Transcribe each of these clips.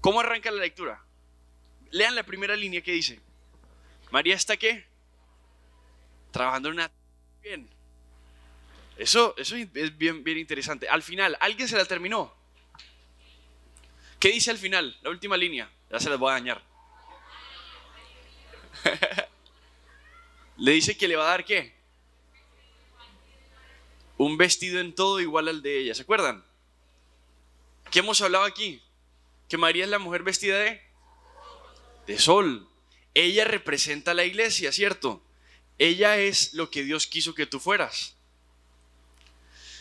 ¿Cómo arranca la lectura? Lean la primera línea que dice: María está ¿qué? Trabajando en una... Bien. Eso es bien interesante. Al final, ¿alguien se la terminó? ¿Qué dice al final? La última línea. Ya se las voy a dañar. Le dice que le va a dar ¿qué? Un vestido en todo igual al de ella. ¿Se acuerdan? ¿Qué hemos hablado aquí? Que María es la mujer vestida de sol. Ella representa a la iglesia, ¿cierto? Ella es lo que Dios quiso que tú fueras.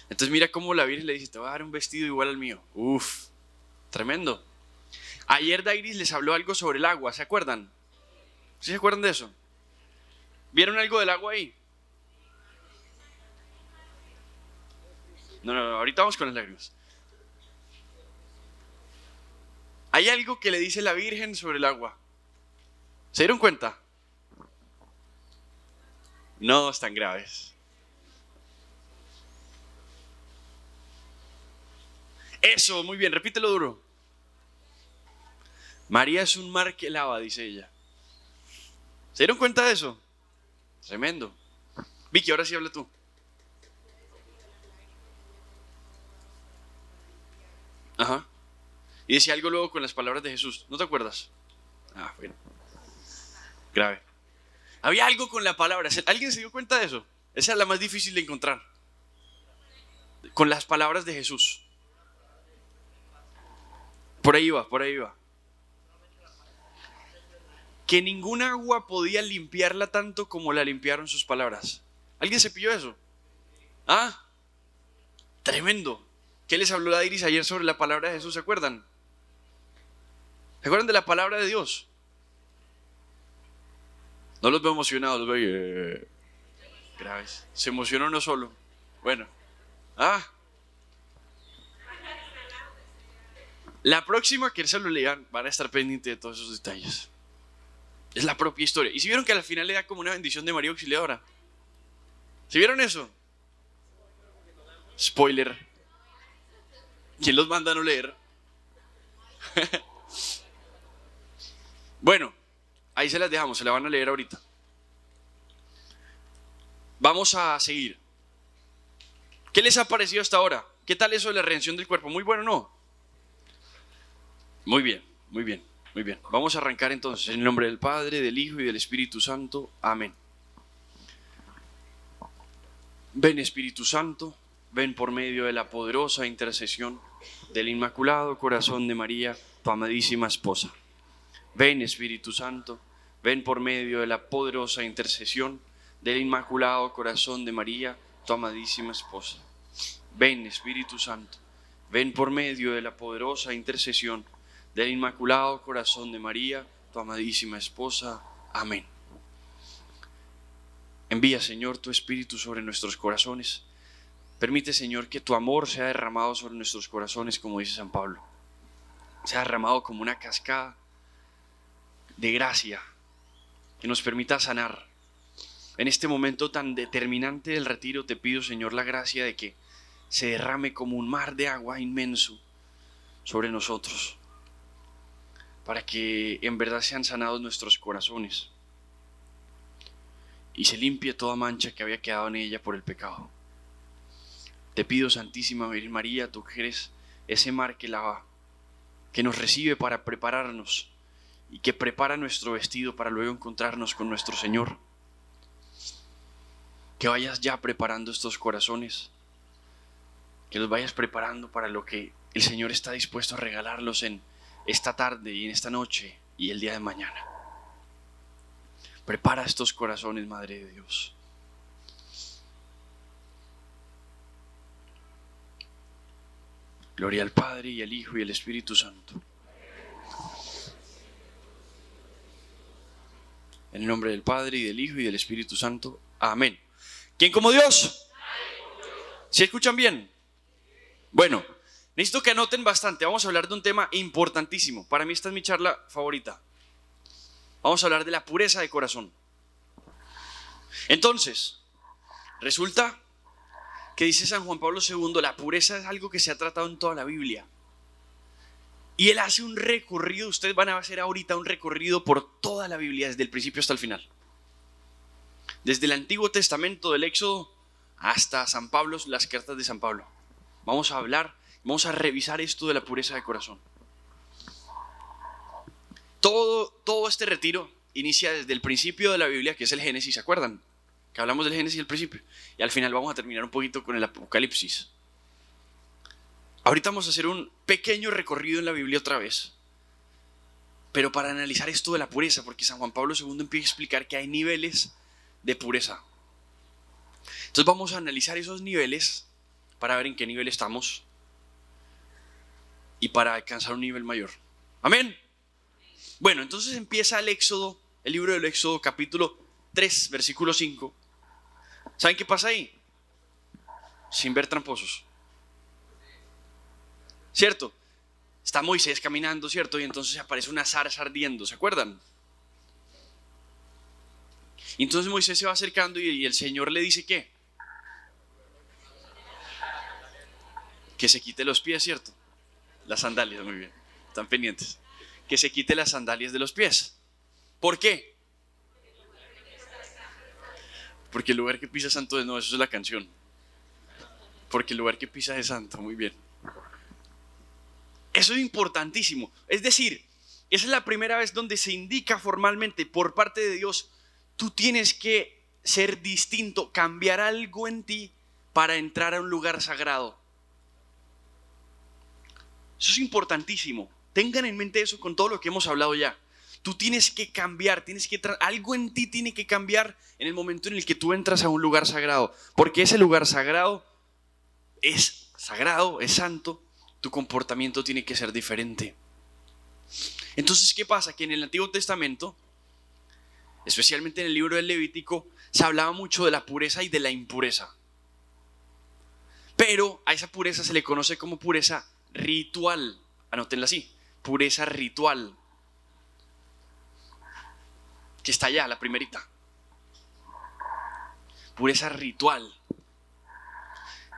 Entonces mira cómo la Virgen le dice: te voy a dar un vestido igual al mío. Uf, tremendo. Ayer Dairis les habló algo sobre el agua, ¿se acuerdan? ¿Sí se acuerdan de eso? ¿Vieron algo del agua ahí? No, ahorita vamos con las lágrimas. Hay algo que le dice la Virgen sobre el agua. ¿Se dieron cuenta? No están graves. Eso, muy bien, repítelo duro. María es un mar que lava, dice ella. ¿Se dieron cuenta de eso? Tremendo. Vicky, ahora sí habla tú. Ajá. Y decía algo luego con las palabras de Jesús. ¿No te acuerdas? Ah, bueno. Grave. Había algo con la palabra. ¿Alguien se dio cuenta de eso? Esa es la más difícil de encontrar. Con las palabras de Jesús. Por ahí va, por ahí va. Que ningún agua podía limpiarla tanto como la limpiaron sus palabras. ¿Alguien se pilló eso? Ah, tremendo. ¿Qué les habló la Iris ayer sobre la palabra de Jesús? ¿Se acuerdan? ¿Se acuerdan de la palabra de Dios? No los veo emocionados, los veo graves. Se emocionó uno solo. Bueno. La próxima que se lo lean van a estar pendientes de todos esos detalles. Es la propia historia. Y si vieron que al final le da como una bendición de María Auxiliadora. ¿Sí vieron eso? Spoiler. ¿Quién los manda a no leer? Bueno, ahí se las dejamos, se la van a leer ahorita. Vamos a seguir. ¿Qué les ha parecido hasta ahora? ¿Qué tal eso de la redención del cuerpo? ¿Muy bueno o no? Muy bien, muy bien, muy bien. Vamos a arrancar entonces en el nombre del Padre, del Hijo y del Espíritu Santo. Amén. Ven, Espíritu Santo, ven por medio de la poderosa intercesión del Inmaculado Corazón de María, tu amadísima esposa. Ven, Espíritu Santo, ven por medio de la poderosa intercesión del Inmaculado Corazón de María, tu amadísima esposa. Ven, Espíritu Santo, ven por medio de la poderosa intercesión del Inmaculado Corazón de María, tu amadísima esposa. Amén. Envía, Señor, tu Espíritu sobre nuestros corazones. Permite, Señor, que tu amor sea derramado sobre nuestros corazones, como dice San Pablo. Sea derramado como una cascada de gracia que nos permita sanar. En este momento tan determinante del retiro te pido, Señor, la gracia de que se derrame como un mar de agua inmenso sobre nosotros, para que en verdad sean sanados nuestros corazones y se limpie toda mancha que había quedado en ella por el pecado. Te pido, Santísima Virgen María, tú que eres ese mar que lava, que nos recibe para prepararnos y que prepara nuestro vestido para luego encontrarnos con nuestro Señor. Que vayas ya preparando estos corazones, que los vayas preparando para lo que el Señor está dispuesto a regalarlos en esta tarde y en esta noche y el día de mañana. Prepara estos corazones, Madre de Dios. Gloria al Padre y al Hijo y al Espíritu Santo. En el nombre del Padre y del Hijo y del Espíritu Santo. Amén. ¿Quién como Dios? ¿Sí escuchan bien? Bueno, necesito que anoten bastante. Vamos a hablar de un tema importantísimo. Para mí esta es mi charla favorita. Vamos a hablar de la pureza de corazón. Entonces, resulta que dice San Juan Pablo II, la pureza es algo que se ha tratado en toda la Biblia. Y él hace un recorrido, ustedes van a hacer ahorita un recorrido por toda la Biblia, desde el principio hasta el final. Desde el Antiguo Testamento, del Éxodo, hasta San Pablo, las cartas de San Pablo. Vamos a hablar, vamos a revisar esto de la pureza de corazón. Todo este retiro inicia desde el principio de la Biblia, que es el Génesis, ¿se acuerdan? Que hablamos del Génesis al principio. Y al final vamos a terminar un poquito con el Apocalipsis. Ahorita vamos a hacer un pequeño recorrido en la Biblia otra vez, pero para analizar esto de la pureza, porque San Juan Pablo II empieza a explicar que hay niveles de pureza. Entonces vamos a analizar esos niveles para ver en qué nivel estamos y para alcanzar un nivel mayor. Amén. Bueno, entonces empieza el Éxodo, el libro del Éxodo, capítulo 3, versículo 5. ¿Saben qué pasa ahí? Sin ver tramposos. ¿Cierto? Está Moisés caminando, ¿cierto? Y entonces aparece una zarza ardiendo, ¿se acuerdan? Y entonces Moisés se va acercando y el Señor le dice ¿qué? Que se quite los pies, ¿cierto? Las sandalias, muy bien, están pendientes. Que se quite las sandalias de los pies. ¿Por qué? Porque el lugar que pisa santo es, no, eso es la canción. Porque el lugar que pisa es santo, muy bien. Eso es importantísimo. Es decir, esa es la primera vez donde se indica formalmente por parte de Dios, tú tienes que ser distinto, cambiar algo en ti para entrar a un lugar sagrado. Eso es importantísimo. Tengan en mente eso con todo lo que hemos hablado ya. Tú tienes que cambiar, algo en ti tiene que cambiar en el momento en el que tú entras a un lugar sagrado. Porque ese lugar sagrado, es santo. Tu comportamiento tiene que ser diferente. Entonces, ¿qué pasa? Que en el Antiguo Testamento, especialmente en el libro del Levítico, se hablaba mucho de la pureza y de la impureza. Pero a esa pureza se le conoce como pureza ritual. Anótenla así, pureza ritual. Que está allá, la primerita. Pureza ritual.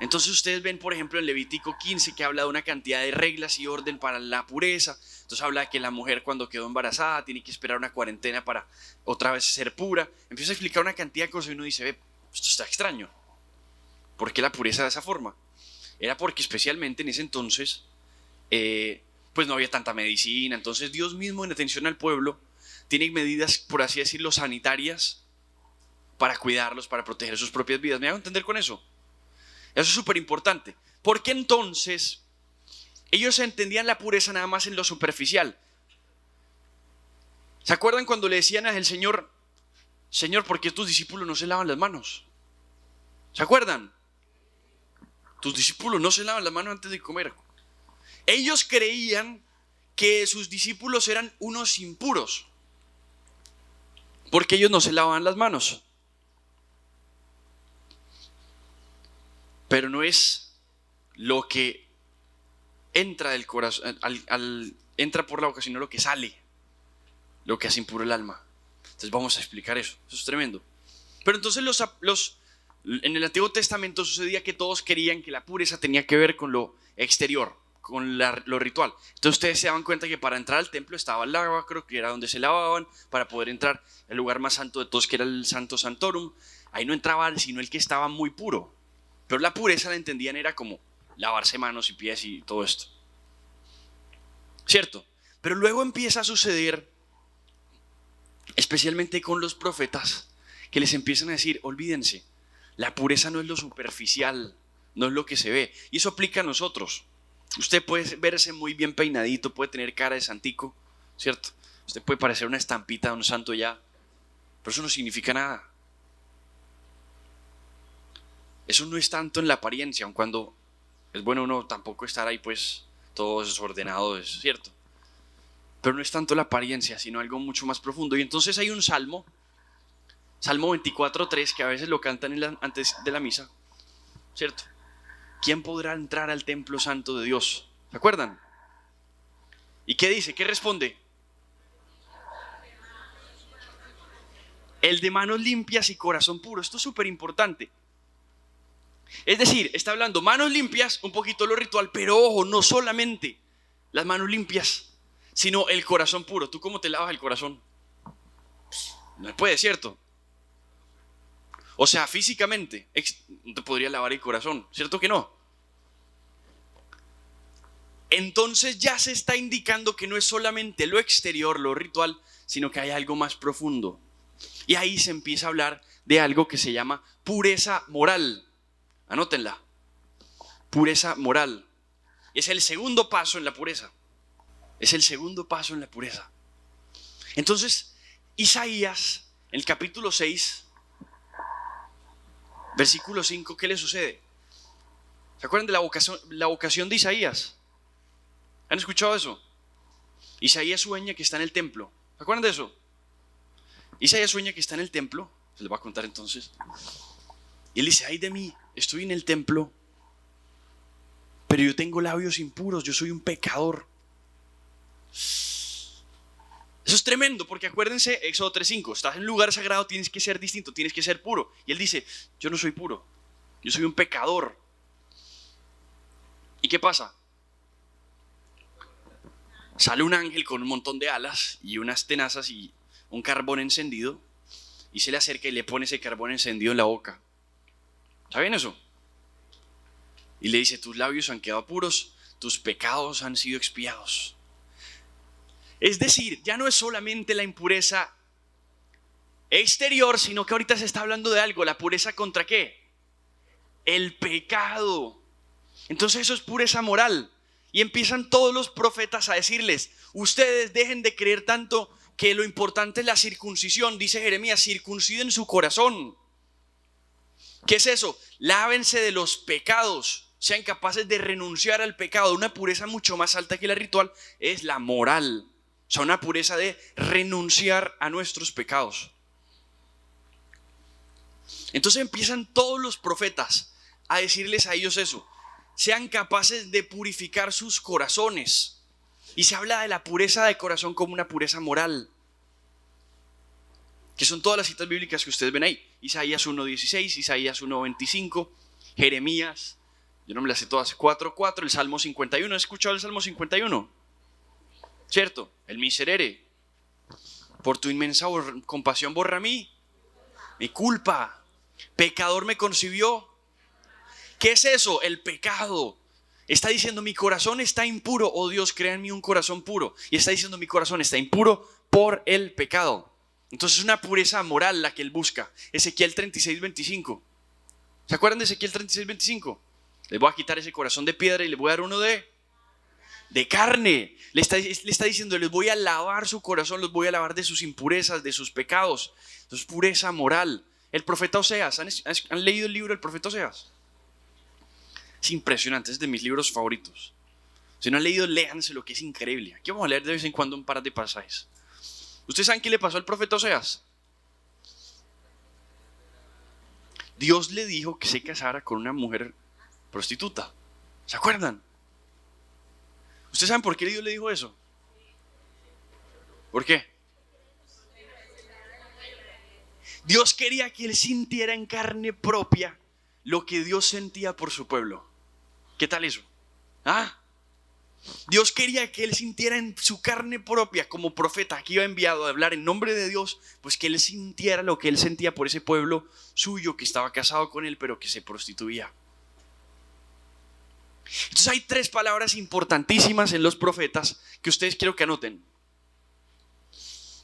Entonces ustedes ven, por ejemplo, en Levítico 15 que habla de una cantidad de reglas y orden para la pureza. Entonces habla de que la mujer cuando quedó embarazada tiene que esperar una cuarentena para otra vez ser pura. Empieza a explicar una cantidad de cosas y uno dice, esto está extraño. ¿Por qué la pureza de esa forma? Era porque especialmente en ese entonces, pues no había tanta medicina. Entonces Dios mismo, en atención al pueblo, tiene medidas, por así decirlo, sanitarias para cuidarlos, para proteger sus propias vidas. ¿Me hago entender con eso? Eso es súper importante, porque entonces ellos entendían la pureza nada más en lo superficial. ¿Se acuerdan cuando le decían al Señor, Señor, ¿por qué tus discípulos no se lavan las manos? ¿Se acuerdan? Tus discípulos no se lavan las manos antes de comer. Ellos creían que sus discípulos eran unos impuros, porque ellos no se lavaban las manos. Pero no es lo que entra del corazón, entra por la boca, sino lo que sale, lo que hace impuro el alma. Entonces vamos a explicar eso. Eso es tremendo. Pero entonces en el Antiguo Testamento sucedía que todos creían que la pureza tenía que ver con lo exterior, con lo ritual. Entonces ustedes se daban cuenta que para entrar al templo estaba el lavacro, que era donde se lavaban, para poder entrar al lugar más santo de todos, que era el Santo Santorum. Ahí no entraba sino el que estaba muy puro. Pero la pureza la entendían era como lavarse manos y pies y todo esto. ¿Cierto? Pero luego empieza a suceder, especialmente con los profetas, que les empiezan a decir, olvídense, la pureza no es lo superficial, no es lo que se ve. Y eso aplica a nosotros. Usted puede verse muy bien peinadito, puede tener cara de santico, ¿cierto? Usted puede parecer una estampita de un santo ya, pero eso no significa nada. Eso no es tanto en la apariencia, aun cuando es bueno uno tampoco estar ahí pues todo desordenado, es cierto. Pero no es tanto la apariencia, sino algo mucho más profundo. Y entonces hay un salmo, Salmo 24:3, que a veces lo cantan antes de la misa, ¿cierto? ¿Quién podrá entrar al templo santo de Dios? ¿Se acuerdan? ¿Y qué dice? ¿Qué responde? El de manos limpias y corazón puro. Esto es súper importante. Es decir, está hablando manos limpias, un poquito lo ritual, pero ojo, no solamente las manos limpias, sino el corazón puro. ¿Tú cómo te lavas el corazón? No se puede, ¿cierto? O sea, físicamente no te podría lavar el corazón, ¿cierto que no? Entonces ya se está indicando que no es solamente lo exterior, lo ritual, sino que hay algo más profundo. Y ahí se empieza a hablar de algo que se llama pureza moral. Anótenla. Pureza moral. Es el segundo paso en la pureza. Es el segundo paso en la pureza. Entonces, Isaías, en el capítulo 6, versículo 5, ¿qué le sucede? ¿Se acuerdan de la vocación de Isaías? ¿Han escuchado eso? Isaías sueña que está en el templo. ¿Se acuerdan de eso? Isaías sueña que está en el templo. Se les va a contar entonces. Y él dice, ay de mí, estoy en el templo, pero yo tengo labios impuros, yo soy un pecador. Eso es tremendo, porque acuérdense, Éxodo 3:5, estás en un lugar sagrado, tienes que ser distinto, tienes que ser puro. Y él dice, yo no soy puro, yo soy un pecador. ¿Y qué pasa? Sale un ángel con un montón de alas y unas tenazas y un carbón encendido, y se le acerca y le pone ese carbón encendido en la boca. ¿Saben eso? Y le dice, tus labios han quedado puros, tus pecados han sido expiados. Es decir, ya no es solamente la impureza exterior, sino que ahorita se está hablando de algo. ¿La pureza contra qué? El pecado. Entonces eso es pureza moral. Y empiezan todos los profetas a decirles, ustedes dejen de creer tanto que lo importante es la circuncisión. Dice Jeremías, circunciden su corazón. ¿Qué es eso? Lávense de los pecados, sean capaces de renunciar al pecado. Una pureza mucho más alta que la ritual es la moral. O sea, una pureza de renunciar a nuestros pecados. Entonces empiezan todos los profetas a decirles a ellos eso. Sean capaces de purificar sus corazones. Y se habla de la pureza de corazón como una pureza moral, que son todas las citas bíblicas que ustedes ven ahí. Isaías 1:16, Isaías 1:25, Jeremías, yo no me las sé todas, 4:4, el Salmo 51. ¿Has escuchado el Salmo 51? ¿Cierto? El miserere. Por tu inmensa compasión borra mi culpa. Pecador me concibió. ¿Qué es eso? El pecado. Está diciendo, mi corazón está impuro. Oh Dios, crea en mí un corazón puro. Y está diciendo, mi corazón está impuro por el pecado. Entonces es una pureza moral la que él busca. Ezequiel 36:25. ¿Se acuerdan de Ezequiel 36:25? Les voy a quitar ese corazón de piedra y les voy a dar uno de carne. Le está diciendo, les voy a lavar su corazón, los voy a lavar de sus impurezas, de sus pecados. Entonces pureza moral. El profeta Oseas, ¿han leído el libro del profeta Oseas? Es impresionante, es de mis libros favoritos. Si no han leído, léanse, lo que es increíble. Aquí vamos a leer de vez en cuando un par de pasajes. ¿Ustedes saben qué le pasó al profeta Oseas? Dios le dijo que se casara con una mujer prostituta. ¿Se acuerdan? ¿Ustedes saben por qué Dios le dijo eso? ¿Por qué? Dios quería que él sintiera en carne propia lo que Dios sentía por su pueblo. ¿Qué tal eso? Dios quería que él sintiera en su carne propia, como profeta que iba enviado a hablar en nombre de Dios, pues que él sintiera lo que él sentía por ese pueblo suyo que estaba casado con él, pero que se prostituía. Entonces hay tres palabras importantísimas en los profetas que ustedes quiero que anoten.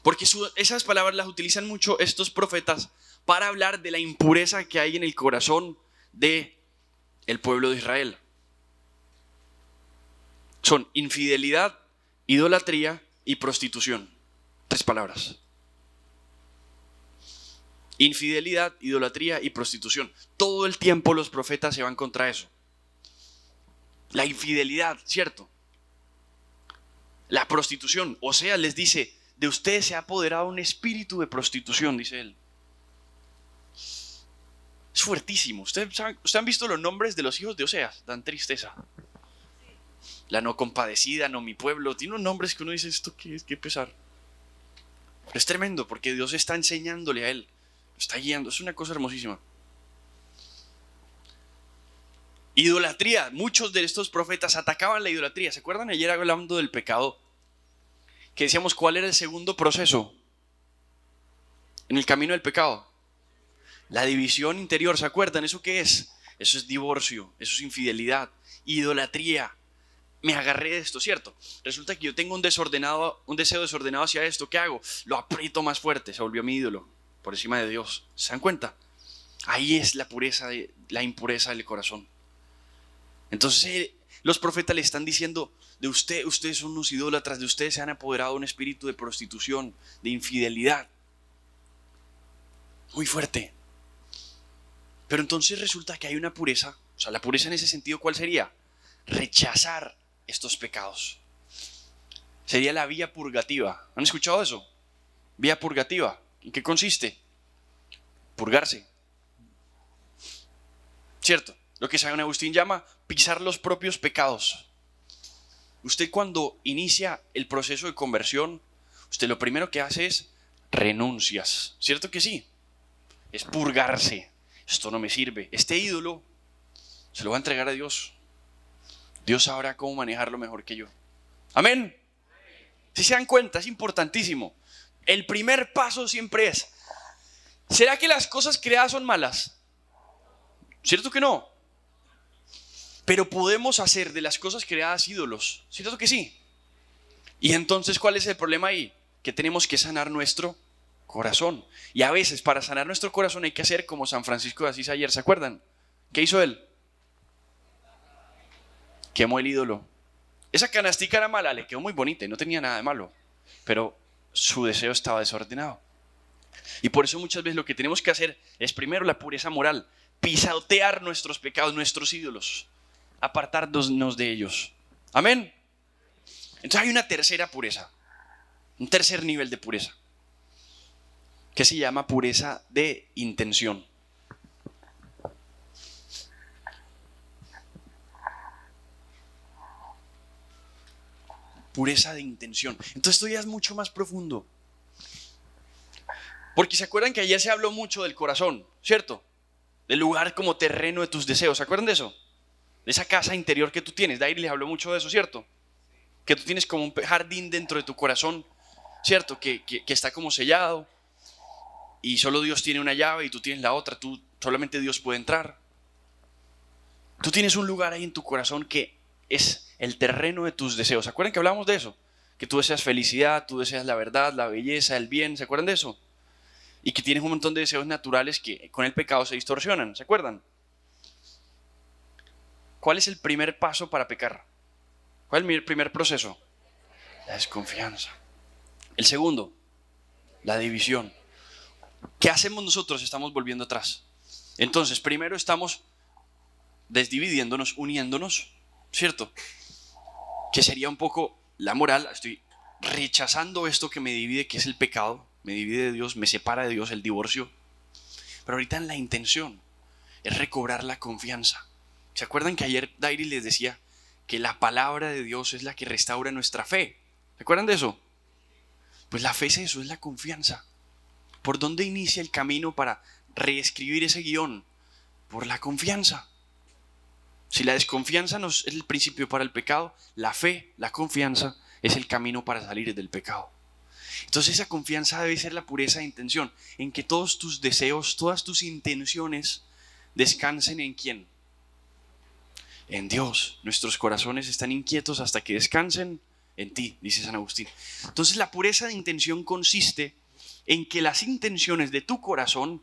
Porque esas palabras las utilizan mucho estos profetas para hablar de la impureza que hay en el corazón del pueblo de Israel. Son infidelidad, idolatría y prostitución. Tres palabras. Infidelidad, idolatría y prostitución. Todo el tiempo los profetas se van contra eso. La infidelidad, ¿cierto? La prostitución. O sea, les dice, de ustedes se ha apoderado un espíritu de prostitución, dice él. Es fuertísimo. ¿Ustedes han visto los nombres de los hijos de Oseas? Dan tristeza. La no compadecida, no mi pueblo. Tiene unos nombres que uno dice, ¿esto qué es? ¿Qué pesar? Pero es tremendo porque Dios está enseñándole a él. Lo está guiando. Es una cosa hermosísima. Idolatría. Muchos de estos profetas atacaban la idolatría. ¿Se acuerdan ayer hablando del pecado? Que decíamos cuál era el segundo proceso en el camino del pecado. La división interior. ¿Se acuerdan? ¿Eso qué es? Eso es divorcio, eso es infidelidad, idolatría. Me agarré de esto, ¿cierto? Resulta que yo tengo un deseo desordenado hacia esto. ¿Qué hago? Lo aprieto más fuerte. Se volvió mi ídolo por encima de Dios. ¿Se dan cuenta? Ahí es la impureza del corazón. Entonces los profetas le están diciendo: de ustedes son unos idólatras, de ustedes se han apoderado un espíritu de prostitución, de infidelidad. Muy fuerte. Pero entonces resulta que hay una pureza. O sea, la pureza en ese sentido, ¿cuál sería? Rechazar estos pecados. Sería la vía purgativa. ¿Han escuchado eso? Vía purgativa. ¿En qué consiste? Purgarse. ¿Cierto? Lo que San Agustín llama pisar los propios pecados. Usted cuando inicia el proceso de conversión, usted lo primero que hace es renuncias. ¿Cierto que sí? Es purgarse. Esto no me sirve. Este ídolo se lo va a entregar a Dios. Dios sabrá cómo manejarlo mejor que yo. Amén. Si se dan cuenta, es importantísimo. El primer paso siempre es: ¿será que las cosas creadas son malas? ¿Cierto que no? Pero podemos hacer de las cosas creadas ídolos. ¿Cierto que sí? Y entonces, ¿cuál es el problema ahí? Que tenemos que sanar nuestro corazón. Y a veces para sanar nuestro corazón hay que hacer como San Francisco de Asís ayer. ¿Se acuerdan? ¿Qué hizo él? Quemó el ídolo. Esa canastica era mala, le quedó muy bonita y no tenía nada de malo, pero su deseo estaba desordenado. Y por eso muchas veces lo que tenemos que hacer es primero la pureza moral, pisotear nuestros pecados, nuestros ídolos, apartarnos de ellos. Amén. Entonces hay una tercera pureza, un tercer nivel de pureza, que se llama pureza de intención. Pureza de intención. Entonces esto ya es mucho más profundo. Porque se acuerdan que ayer se habló mucho del corazón, ¿cierto? Del lugar como terreno de tus deseos. ¿Se acuerdan de eso? De esa casa interior que tú tienes. Dair les habló mucho de eso, ¿cierto? Que tú tienes como un jardín dentro de tu corazón, ¿cierto? Que está como sellado. Y solo Dios tiene una llave y tú tienes la otra. Solamente Dios puede entrar. Tú tienes un lugar ahí en tu corazón que es el terreno de tus deseos. ¿Se acuerdan que hablamos de eso? Que tú deseas felicidad, tú deseas la verdad, la belleza, el bien. ¿Se acuerdan de eso? Y que tienes un montón de deseos naturales que con el pecado se distorsionan. ¿Se acuerdan? ¿Cuál es el primer paso para pecar? ¿Cuál es el primer proceso? La desconfianza. El segundo, la división. ¿Qué hacemos nosotros? Estamos volviendo atrás. Entonces, primero estamos desdividiéndonos, uniéndonos, ¿cierto? Que sería un poco la moral. Estoy rechazando esto que me divide, que es el pecado. Me divide de Dios, me separa de Dios, el divorcio. Pero ahorita en la intención es recobrar la confianza. ¿Se acuerdan que ayer Dairi les decía que la palabra de Dios es la que restaura nuestra fe? ¿Se acuerdan de eso? Pues la fe es eso, es la confianza. ¿Por dónde inicia el camino para reescribir ese guión? Por la confianza. Si la desconfianza no es el principio para el pecado, la fe, la confianza, es el camino para salir del pecado. Entonces esa confianza debe ser la pureza de intención, en que todos tus deseos, todas tus intenciones descansen ¿en quién? En Dios. Nuestros corazones están inquietos hasta que descansen en ti, dice San Agustín. Entonces la pureza de intención consiste en que las intenciones de tu corazón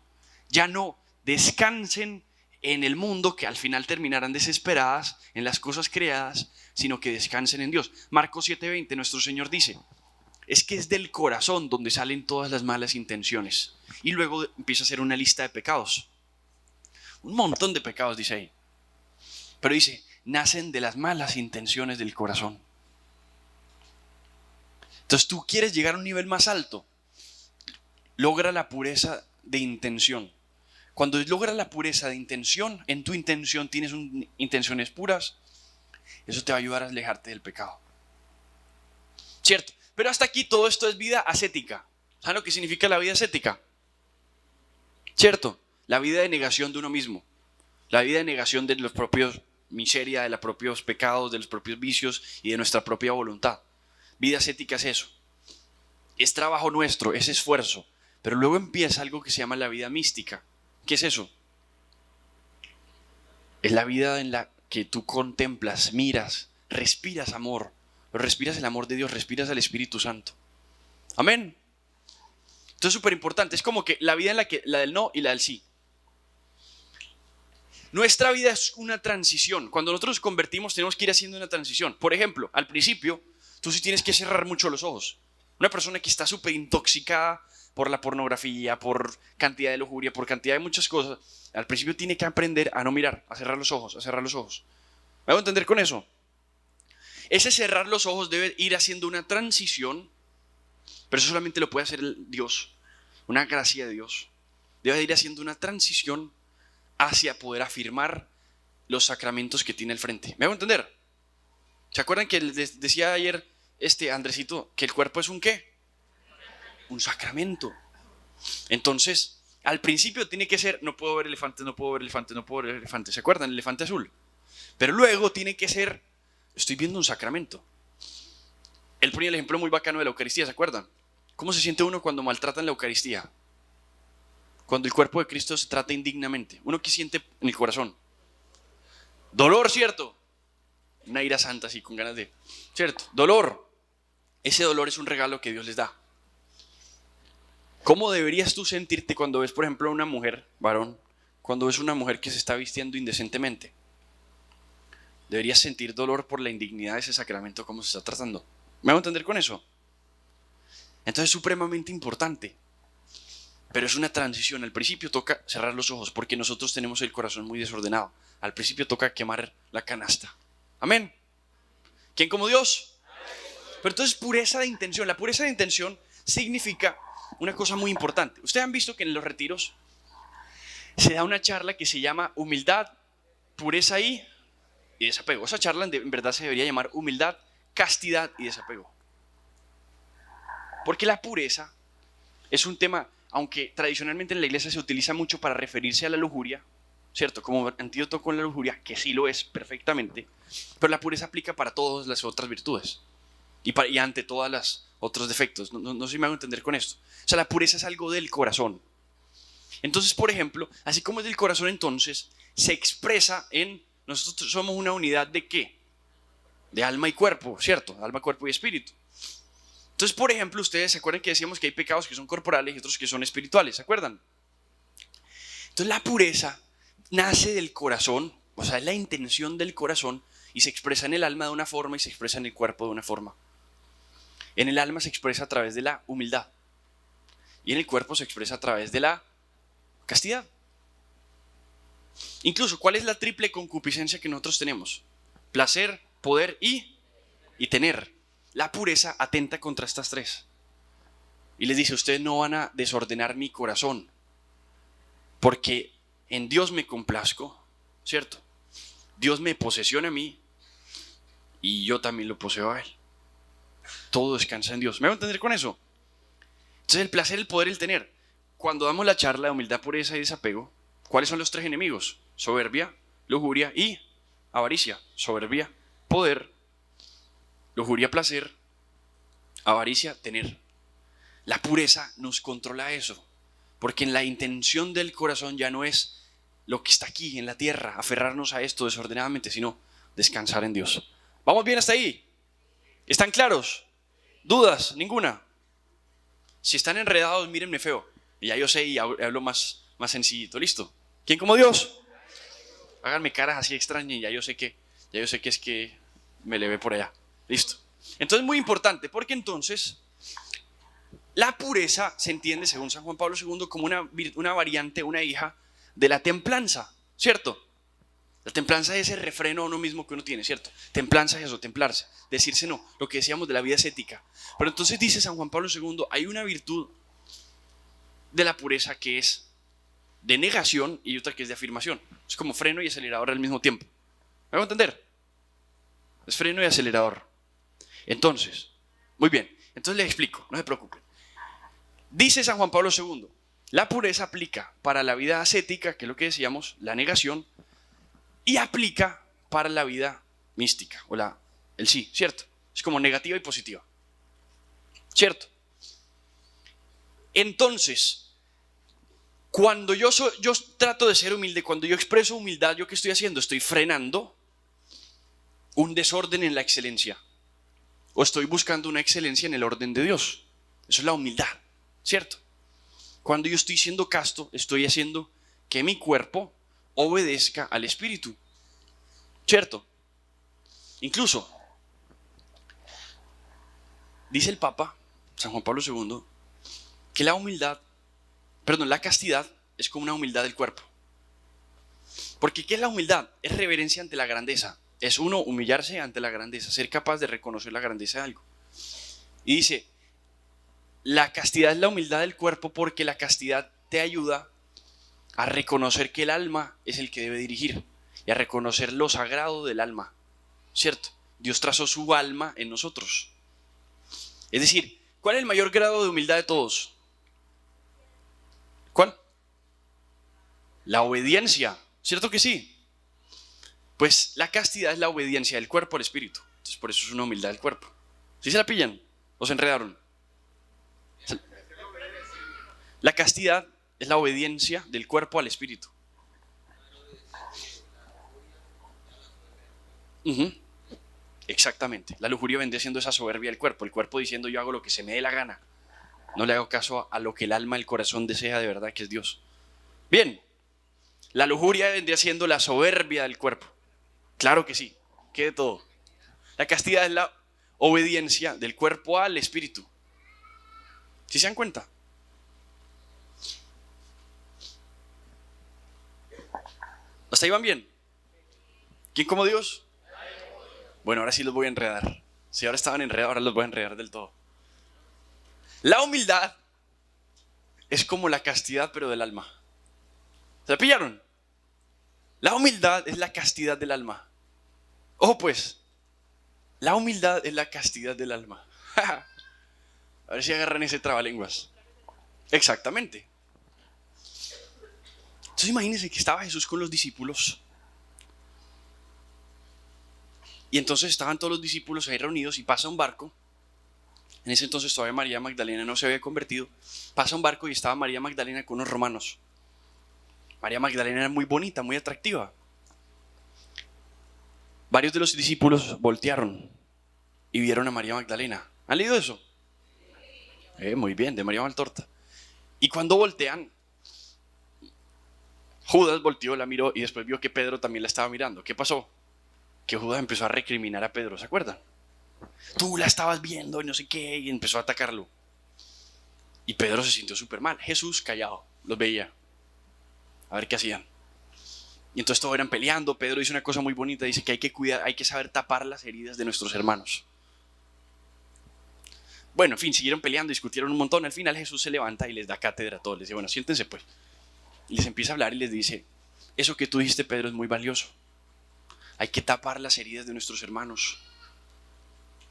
ya no descansen en el mundo, que al final terminarán desesperadas en las cosas creadas, sino que descansen en Dios. Marcos 7:20, nuestro Señor dice: es que es del corazón donde salen todas las malas intenciones. Y luego empieza a hacer una lista de pecados. Un montón de pecados dice ahí. Pero dice, nacen de las malas intenciones del corazón. Entonces tú quieres llegar a un nivel más alto. Logra la pureza de intención. Cuando logras la pureza de intención, en tu intención tienes intenciones puras, eso te va a ayudar a alejarte del pecado. ¿Cierto? Pero hasta aquí todo esto es vida ascética. ¿Saben lo que significa la vida ascética? ¿Cierto? La vida de negación de uno mismo. La vida de negación de los propios miseria, de los propios pecados, de los propios vicios y de nuestra propia voluntad. Vida ascética es eso. Es trabajo nuestro, es esfuerzo. Pero luego empieza algo que se llama la vida mística. ¿Qué es eso? Es la vida en la que tú contemplas, miras, respiras amor. Respiras el amor de Dios, respiras al Espíritu Santo. Amén. Esto es súper importante. Es como que la vida en la del no y la del sí. Nuestra vida es una transición. Cuando nosotros nos convertimos tenemos que ir haciendo una transición. Por ejemplo, al principio, tú sí tienes que cerrar mucho los ojos. Una persona que está súper intoxicada por la pornografía, por cantidad de lujuria, por cantidad de muchas cosas, al principio tiene que aprender a no mirar, a cerrar los ojos, a cerrar los ojos. ¿Me hago entender con eso? Ese cerrar los ojos debe ir haciendo una transición, pero eso solamente lo puede hacer Dios, una gracia de Dios. Debe ir haciendo una transición hacia poder afirmar los sacramentos que tiene al frente. ¿Me hago entender? ¿Se acuerdan que les decía ayer Andresito que el cuerpo es un qué? Un sacramento. Entonces, al principio tiene que ser, no puedo ver elefantes, no puedo ver elefantes, no puedo ver elefantes. ¿Se acuerdan? El elefante azul. Pero luego tiene que ser, estoy viendo un sacramento. Él ponía el ejemplo muy bacano de la Eucaristía, ¿se acuerdan? ¿Cómo se siente uno cuando maltratan la Eucaristía? Cuando el cuerpo de Cristo se trata indignamente. ¿Uno qué siente en el corazón? Dolor, ¿cierto? Una ira santa así, con ganas de... ¿Cierto? Dolor. Ese dolor es un regalo que Dios les da. ¿Cómo deberías tú sentirte cuando ves, por ejemplo, a una mujer, varón, cuando ves una mujer que se está vistiendo indecentemente? Deberías sentir dolor por la indignidad de ese sacramento, cómo se está tratando. ¿Me hago entender con eso? Entonces es supremamente importante. Pero es una transición. Al principio toca cerrar los ojos porque nosotros tenemos el corazón muy desordenado. Al principio toca quemar la canasta. Amén. ¿Quién como Dios? Pero entonces pureza de intención. La pureza de intención significa una cosa muy importante. Ustedes han visto que en los retiros se da una charla que se llama humildad, pureza y desapego. Esa charla en verdad se debería llamar humildad, castidad y desapego. Porque la pureza es un tema, aunque tradicionalmente en la iglesia se utiliza mucho para referirse a la lujuria, ¿cierto? Como antídoto con la lujuria, que sí lo es perfectamente, pero la pureza aplica para todas las otras virtudes y ante todas las otros defectos. No sé si me hago entender con esto. O sea, la pureza es algo del corazón. Entonces, por ejemplo, así como es del corazón, entonces se expresa en, nosotros somos una unidad de ¿qué? De alma y cuerpo, ¿cierto? Alma, cuerpo y espíritu. Entonces, por ejemplo, ustedes se acuerdan que decíamos que hay pecados que son corporales y otros que son espirituales, ¿se acuerdan? Entonces, la pureza nace del corazón, o sea, es la intención del corazón y se expresa en el alma de una forma y se expresa en el cuerpo de una forma. En el alma se expresa a través de la humildad y en el cuerpo se expresa a través de la castidad. Incluso, ¿cuál es la triple concupiscencia que nosotros tenemos? Placer, poder y tener. La pureza atenta contra estas tres. Y les dice, ustedes no van a desordenar mi corazón, porque en Dios me complazco, ¿cierto? Dios me posesiona a mí y yo también lo poseo a Él. Todo descansa en Dios. ¿Me van a entender con eso? Entonces el placer, el poder, el tener. Cuando damos la charla de humildad, pureza y desapego, ¿cuáles son los tres enemigos? Soberbia, lujuria y avaricia. Soberbia, poder, lujuria, placer, avaricia, tener. La pureza nos controla eso, porque en la intención del corazón ya no es lo que está aquí en la tierra, aferrarnos a esto desordenadamente, sino descansar en Dios. ¿Vamos bien hasta ahí? ¿Están claros? ¿Dudas? Ninguna. Si están enredados, mírenme feo. Y ya yo sé y hablo más sencillito. ¿Listo? ¿Quién como Dios? Háganme caras así extrañas y ya yo sé que es que me le ve por allá. Listo. Entonces muy importante, porque entonces la pureza se entiende, según San Juan Pablo II, como una variante, una hija de la templanza, ¿cierto? La templanza es ese refreno a uno mismo que uno tiene, ¿cierto? Templanza es eso, templarse, decirse no, lo que decíamos de la vida ascética. Pero entonces dice San Juan Pablo II, hay una virtud de la pureza que es de negación y otra que es de afirmación. Es como freno y acelerador al mismo tiempo. ¿Me hago entender? Es freno y acelerador. Entonces, muy bien, entonces les explico, no se preocupen. Dice San Juan Pablo II, la pureza aplica para la vida ascética, que es lo que decíamos, la negación, y aplica para la vida mística, o el sí, ¿cierto? Es como negativa y positiva, ¿cierto? Entonces, cuando yo trato de ser humilde, cuando yo expreso humildad, ¿yo qué estoy haciendo? Estoy frenando un desorden en la excelencia, o estoy buscando una excelencia en el orden de Dios. Eso es la humildad, ¿cierto? Cuando yo estoy siendo casto, estoy haciendo que mi cuerpo obedezca al Espíritu, ¿cierto? Incluso, dice el Papa, San Juan Pablo II, que la castidad es como una humildad del cuerpo. Porque ¿qué es la humildad? Es reverencia ante la grandeza. Es uno humillarse ante la grandeza, ser capaz de reconocer la grandeza de algo. Y dice, la castidad es la humildad del cuerpo porque la castidad te ayuda a reconocer que el alma es el que debe dirigir y a reconocer lo sagrado del alma, ¿cierto? Dios trazó su alma en nosotros. Es decir, ¿cuál es el mayor grado de humildad de todos? ¿Cuál? La obediencia, ¿cierto que sí? Pues la castidad es la obediencia del cuerpo al espíritu. Entonces por eso es una humildad del cuerpo. ¿Sí se la pillan? ¿O se enredaron? La castidad es la obediencia del cuerpo al espíritu. Exactamente. La lujuria vendría siendo esa soberbia del cuerpo. El cuerpo diciendo yo hago lo que se me dé la gana. No le hago caso a lo que el alma, el corazón desea de verdad, que es Dios. Bien. La lujuria vendría siendo la soberbia del cuerpo. Claro que sí. ¿Qué de todo? La castidad es la obediencia del cuerpo al espíritu. ¿Sí se dan cuenta? ¿Hasta ahí van bien? ¿Quién como Dios? Bueno, ahora sí los voy a enredar. Si ahora estaban enredados, ahora los voy a enredar del todo. La humildad es como la castidad, pero del alma. ¿Se la pillaron? La humildad es la castidad del alma. Ojo pues, la humildad es la castidad del alma. A ver si agarran ese trabalenguas. Exactamente. Entonces imagínense que estaba Jesús con los discípulos. Y entonces estaban todos los discípulos ahí reunidos y pasa un barco. En ese entonces todavía María Magdalena no se había convertido. Pasa un barco y estaba María Magdalena con unos romanos. María Magdalena era muy bonita, muy atractiva. Varios de los discípulos voltearon y vieron a María Magdalena. ¿Han leído eso? Muy bien, de María Maltorta. Y cuando voltean, Judas volteó, la miró y después vio que Pedro también la estaba mirando. ¿Qué pasó? Que Judas empezó a recriminar a Pedro, ¿se acuerdan? Tú la estabas viendo y no sé qué, y empezó a atacarlo. Y Pedro se sintió súper mal. Jesús callado, los veía. A ver qué hacían. Y entonces todos eran peleando. Pedro dice una cosa muy bonita, dice que hay que cuidar, hay que saber tapar las heridas de nuestros hermanos. Bueno, en fin, siguieron peleando, discutieron un montón. Al final Jesús se levanta y les da cátedra a todos. Les dice, bueno, siéntense pues. Y les empieza a hablar y les dice, eso que tú dijiste, Pedro, es muy valioso. Hay que tapar las heridas de nuestros hermanos.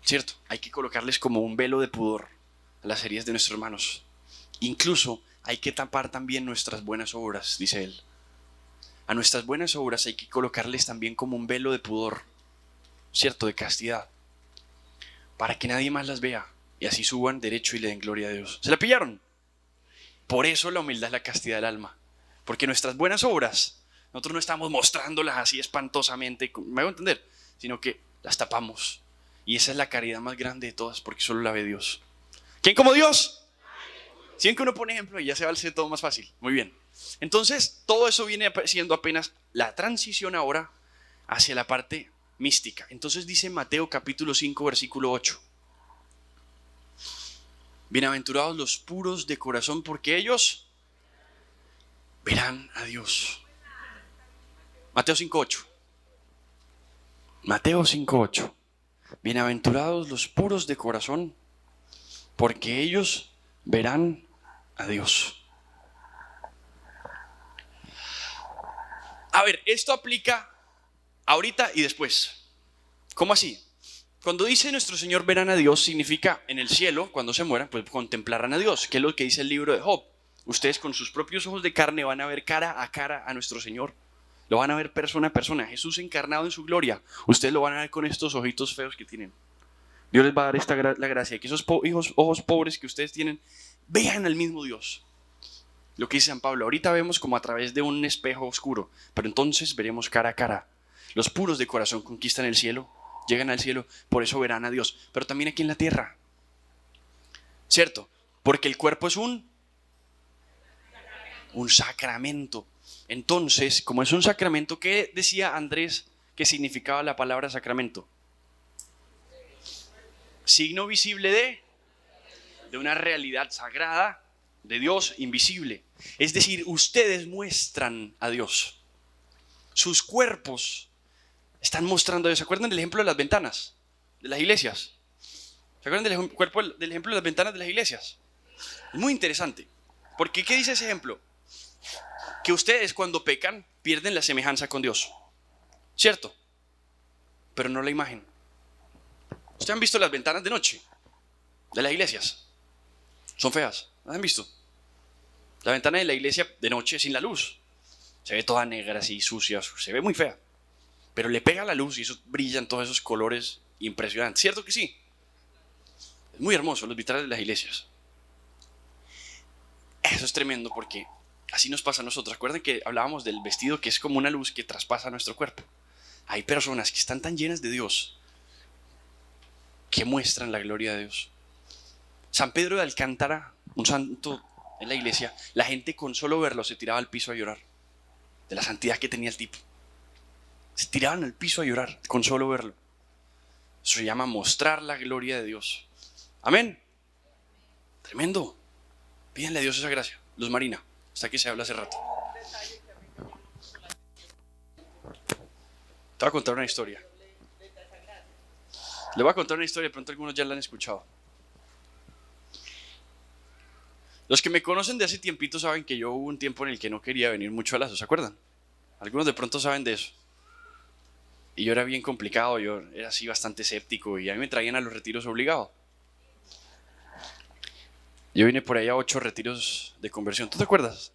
¿Cierto? Hay que colocarles como un velo de pudor a las heridas de nuestros hermanos. Incluso hay que tapar también nuestras buenas obras, dice él. A nuestras buenas obras hay que colocarles también como un velo de pudor, ¿cierto? De castidad. Para que nadie más las vea y así suban derecho y le den gloria a Dios. ¿Se la pillaron? Por eso la humildad es la castidad del alma. Porque nuestras buenas obras, nosotros no estamos mostrándolas así espantosamente, me hago entender, sino que las tapamos. Y esa es la caridad más grande de todas, porque solo la ve Dios. ¿Quién como Dios? Si ven que uno pone ejemplo y ya se va a hacer todo más fácil. Muy bien. Entonces, todo eso viene siendo apenas la transición ahora hacia la parte mística. Entonces dice Mateo capítulo 5, versículo 8. Bienaventurados los puros de corazón, porque ellos verán a Dios. Mateo 5:8. Mateo 5:8. Bienaventurados los puros de corazón, porque ellos verán a Dios. A ver, esto aplica ahorita y después. ¿Cómo así? Cuando dice nuestro Señor verán a Dios, significa en el cielo, cuando se mueran, pues contemplarán a Dios, que es lo que dice el libro de Job. Ustedes con sus propios ojos de carne van a ver cara a nuestro Señor. Lo van a ver persona a persona. Jesús encarnado en su gloria. Ustedes lo van a ver con estos ojitos feos que tienen. Dios les va a dar la gracia. Que esos ojos pobres que ustedes tienen, vean al mismo Dios. Lo que dice San Pablo. Ahorita vemos como a través de un espejo oscuro. Pero entonces veremos cara a cara. Los puros de corazón conquistan el cielo. Llegan al cielo. Por eso verán a Dios. Pero también aquí en la tierra. ¿Cierto? Porque el cuerpo es un sacramento. Entonces, como es un sacramento, ¿qué decía Andrés que significaba la palabra sacramento? Signo visible de una realidad sagrada, de Dios invisible. Es decir, ustedes muestran a Dios. Sus cuerpos están mostrando a Dios. ¿Se acuerdan del ejemplo de las ventanas de las iglesias? ¿Se acuerdan del ejemplo de las ventanas de las iglesias? Es muy interesante. Porque ¿qué dice ese ejemplo? Que ustedes cuando pecan pierden la semejanza con Dios. ¿Cierto? Pero no la imagen. ¿Ustedes han visto las ventanas de noche de las iglesias? Son feas. ¿Las han visto? La ventana de la iglesia de noche sin la luz. Se ve toda negra así, sucia. Se ve muy fea. Pero le pega la luz y eso brillan todos esos colores impresionantes. ¿Cierto que sí? Es muy hermoso los vitrales de las iglesias. Eso es tremendo porque así nos pasa a nosotros. Recuerden que hablábamos del vestido que es como una luz que traspasa nuestro cuerpo. Hay personas que están tan llenas de Dios que muestran la gloria de Dios. San Pedro de Alcántara, un santo en la iglesia, la gente con solo verlo se tiraba al piso a llorar. De la santidad que tenía el tipo. Se tiraban al piso a llorar con solo verlo. Eso se llama mostrar la gloria de Dios. Amén. Tremendo. Pídanle a Dios esa gracia. Luz Marina, hasta que se habla hace rato. Te voy a contar una historia. Le voy a contar una historia, de pronto algunos ya la han escuchado. Los que me conocen de hace tiempito saben que yo hubo un tiempo en el que no quería venir mucho a Lazo, ¿se acuerdan? Algunos de pronto saben de eso. Y yo era bien complicado, yo era así bastante escéptico y a mí me traían a los retiros obligados. Yo vine por ahí a 8 retiros de conversión, ¿tú te acuerdas?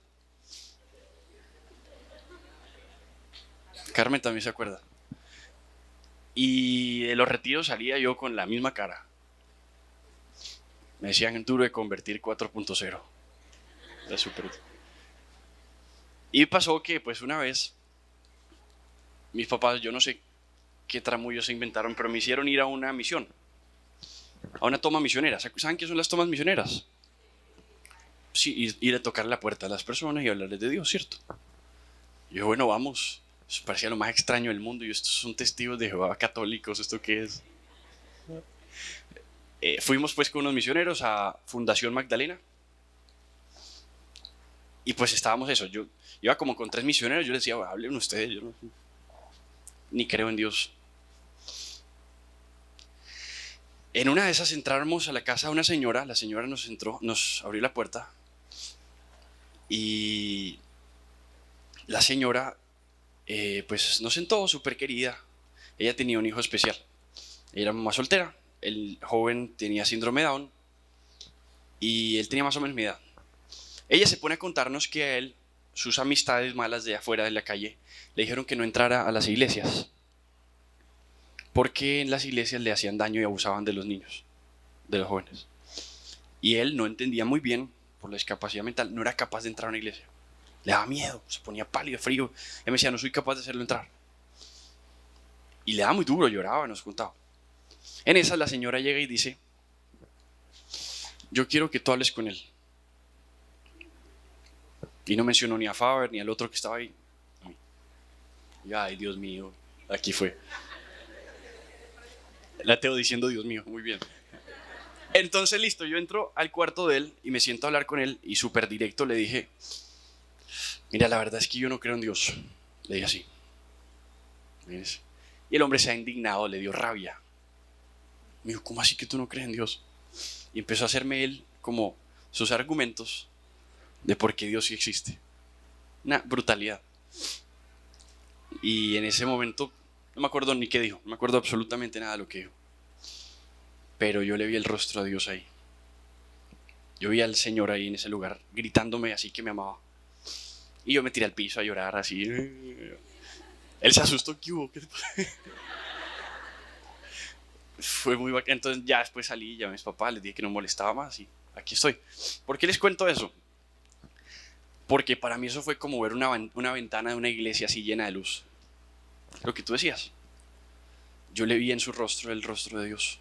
Carmen también se acuerda. Y de los retiros salía yo con la misma cara. Me decían duro de convertir 4.0. Era súper. Y pasó que pues una vez mis papás, yo no sé qué tramullos se inventaron, pero me hicieron ir a una misión, a una toma misionera. ¿Saben qué son las tomas misioneras? Sí, ir a tocar la puerta a las personas y hablarles de Dios, ¿cierto? Y yo, bueno, vamos. Eso parecía lo más extraño del mundo. Y estos son testigos de Jehová católicos, ¿esto qué es? Fuimos pues con unos misioneros a Fundación Magdalena. Y pues estábamos eso. Yo iba como con 3 misioneros. Yo les decía, hablen ustedes. Yo no, ni creo en Dios. En una de esas entramos a la casa de una señora. La señora nos abrió la puerta. Y la señora pues nos sentó, súper querida. Ella tenía un hijo especial. Ella era mamá soltera. El joven tenía síndrome de Down. Y él tenía más o menos mi edad. Ella se pone a contarnos que a él, sus amistades malas de afuera de la calle, le dijeron que no entrara a las iglesias. Porque en las iglesias le hacían daño y abusaban de los niños, de los jóvenes. Y él no entendía muy bien, por la discapacidad mental, no era capaz de entrar a una iglesia. Le daba miedo, se ponía pálido, frío. Él me decía, no soy capaz de hacerlo entrar. Y le daba muy duro, lloraba, nos contaba. En esa la señora llega y dice, yo quiero que tú hables con él. Y no mencionó ni a Faber ni al otro que estaba ahí. Y, ay, Dios mío, aquí fue. El ateo diciendo, Dios mío, muy bien. Entonces, listo, yo entro al cuarto de él y me siento a hablar con él y súper directo le dije, mira, la verdad es que yo no creo en Dios. Le dije así. Y el hombre se ha indignado, le dio rabia. Me dijo, ¿cómo así que tú no crees en Dios? Y empezó a hacerme él como sus argumentos de por qué Dios sí existe. Una brutalidad. Y en ese momento, no me acuerdo ni qué dijo, no me acuerdo absolutamente nada de lo que dijo. Pero yo le vi el rostro a Dios ahí. Yo vi al Señor ahí en ese lugar, gritándome así que me amaba. Y yo me tiré al piso a llorar así. Él se asustó, ¿qué hubo? ¿Qué te pasó? Fue muy bacán. Entonces ya después salí, ya a mis papás les dije que no molestaba más y aquí estoy. ¿Por qué les cuento eso? Porque para mí eso fue como ver una ventana de una iglesia así llena de luz. Lo que tú decías. Yo le vi en su rostro el rostro de Dios.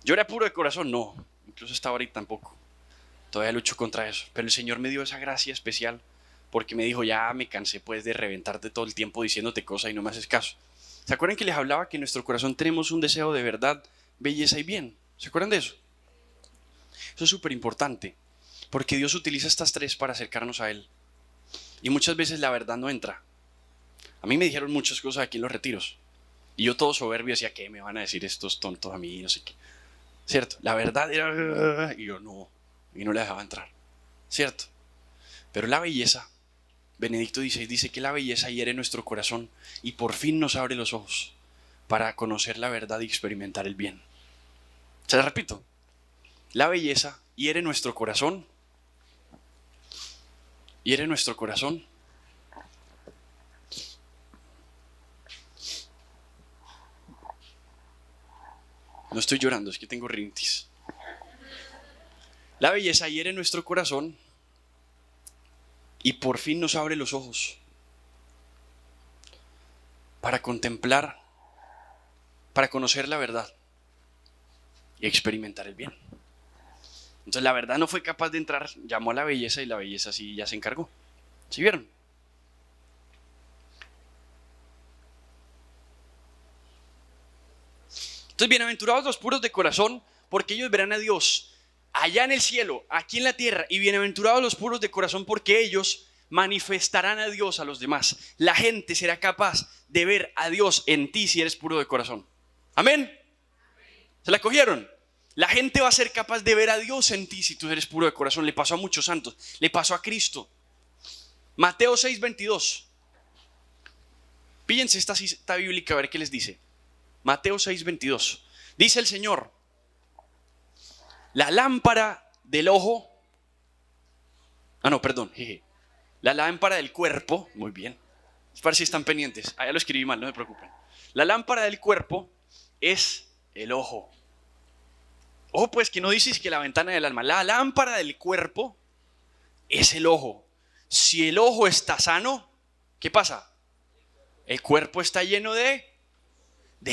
¿Yo era puro de corazón? No. Incluso hasta ahorita tampoco. Todavía lucho contra eso. Pero el Señor me dio esa gracia especial porque me dijo, ya me cansé pues de reventarte todo el tiempo diciéndote cosas y no me haces caso. ¿Se acuerdan que les hablaba que en nuestro corazón tenemos un deseo de verdad, belleza y bien? ¿Se acuerdan de eso? Eso es súper importante. Porque Dios utiliza estas tres para acercarnos a Él. Y muchas veces la verdad no entra. A mí me dijeron muchas cosas aquí en los retiros. Y yo todo soberbio decía, ¿qué me van a decir estos tontos a mí? No sé qué. ¿Cierto? La verdad era... Y yo no. Y no le dejaba entrar. ¿Cierto? Pero la belleza, Benedicto XVI dice que la belleza hiere nuestro corazón y por fin nos abre los ojos para conocer la verdad y experimentar el bien. Se lo repito. La belleza hiere nuestro corazón. Hiere nuestro corazón. No estoy llorando, es que tengo rinitis. La belleza hiere nuestro corazón y por fin nos abre los ojos para contemplar, para conocer la verdad y experimentar el bien. Entonces la verdad no fue capaz de entrar, llamó a la belleza y la belleza sí ya se encargó. ¿Sí vieron? Entonces, bienaventurados los puros de corazón, porque ellos verán a Dios allá en el cielo, aquí en la tierra. Y bienaventurados los puros de corazón, porque ellos manifestarán a Dios a los demás. La gente será capaz de ver a Dios en ti si eres puro de corazón. Amén. ¿Se la cogieron? La gente va a ser capaz de ver a Dios en ti si tú eres puro de corazón. Le pasó a muchos santos, le pasó a Cristo. Mateo 6:22. Píllense esta cita bíblica a ver qué les dice. Mateo 6:22. Dice el Señor, la lámpara del ojo, la lámpara del cuerpo, muy bien, para si están pendientes, ya lo escribí mal, no se preocupen. La lámpara del cuerpo es el ojo. Ojo pues que no dices que la ventana del alma, la lámpara del cuerpo es el ojo. Si el ojo está sano, ¿qué pasa? El cuerpo está lleno de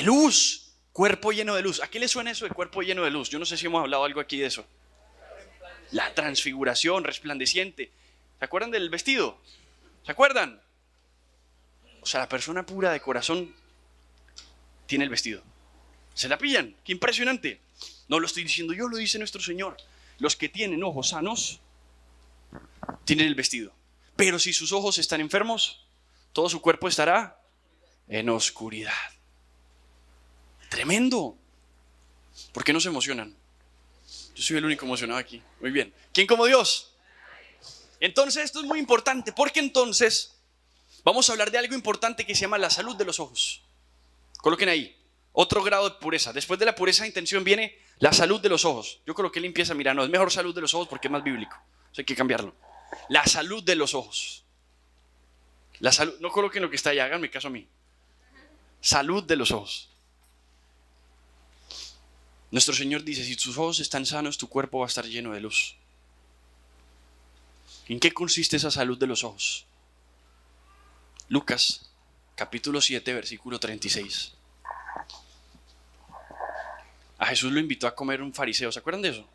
luz. Cuerpo lleno de luz. ¿A qué le suena eso de cuerpo lleno de luz? Yo no sé si hemos hablado algo aquí de eso. La transfiguración, resplandeciente. ¿Se acuerdan del vestido? ¿Se acuerdan? O sea, la persona pura de corazón tiene el vestido. ¿Se la pillan? ¡Qué impresionante! No lo estoy diciendo yo, lo dice nuestro Señor. Los que tienen ojos sanos tienen el vestido. Pero si sus ojos están enfermos, todo su cuerpo estará en oscuridad. Tremendo. ¿Por qué no se emocionan? Yo soy el único emocionado aquí. Muy bien. ¿Quién como Dios? Entonces esto es muy importante, porque entonces vamos a hablar de algo importante que se llama la salud de los ojos. Coloquen ahí. Otro grado de pureza. Después de la pureza de intención viene la salud de los ojos. Yo coloqué limpieza, mira, no, es mejor salud de los ojos porque es más bíblico. Eso hay que cambiarlo. La salud de los ojos. La salud, no coloquen lo que está ahí, háganme caso a mí. Salud de los ojos. Nuestro Señor dice, si tus ojos están sanos, tu cuerpo va a estar lleno de luz. ¿En qué consiste esa salud de los ojos? Lucas, capítulo 7, versículo 36. A Jesús lo invitó a comer un fariseo, ¿se acuerdan de eso?